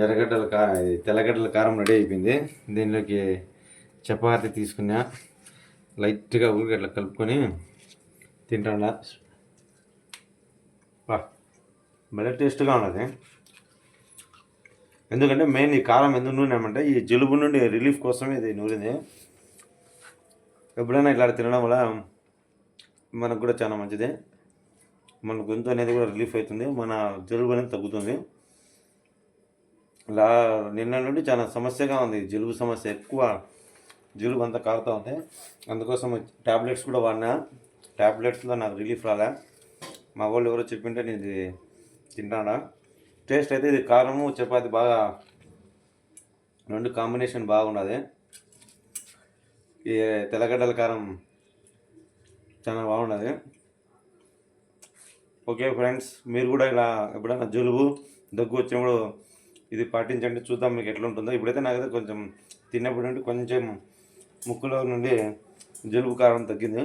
ఎర్రగడ్డల తెల్లగడ్డల కారం రెడీ అయిపోయింది. దీనిలోకి చపాతి తీసుకున్నా, లైట్గా ఉల్లిగడ్డలు కలుపుకొని తింటాడా. భలే టేస్ట్గా ఉన్నది. ఎందుకంటే మెయిన్ ఈ కారం ఎందుకు నూనెమంటే ఈ జలుబు నుండి రిలీఫ్ కోసమే ఇది నూరింది. ఎప్పుడైనా ఇట్లా తినడం వల్ల మనకు కూడా చాలా మంచిది. మన గొంతు అనేది కూడా రిలీఫ్ అవుతుంది, మన జలుబు అనేది తగ్గుతుంది. నిన్న నుండి చాలా సమస్యగా ఉంది, జలుబు సమస్య ఎక్కువ, జలుబు అంతా కారుతూ ఉంది. అందుకోసం ట్యాబ్లెట్స్ కూడా వాడినా, ట్యాబ్లెట్స్లో నాకు రిలీఫ్ రాలే. మా వాళ్ళు ఎవరో చెప్పింటే నేను ఇది తింటాడా. టేస్ట్ అయితే ఇది కారము చపాతి బాగా రెండు కాంబినేషన్ బాగున్నది. ఈ తెల్లగడ్డల కారం చాలా బాగున్నది. ఓకే ఫ్రెండ్స్, మీరు కూడా ఇలా ఎప్పుడైనా జలుబు దగ్గు వచ్చినప్పుడు ఇది పాటించండి, చూద్దాం మీకు ఎట్లా ఉంటుందో. ఇప్పుడైతే నాకైతే కొంచెం తిన్నప్పటి నుండి కొంచెం ముక్కులో నుండి జలుబు కారం తగ్గింది.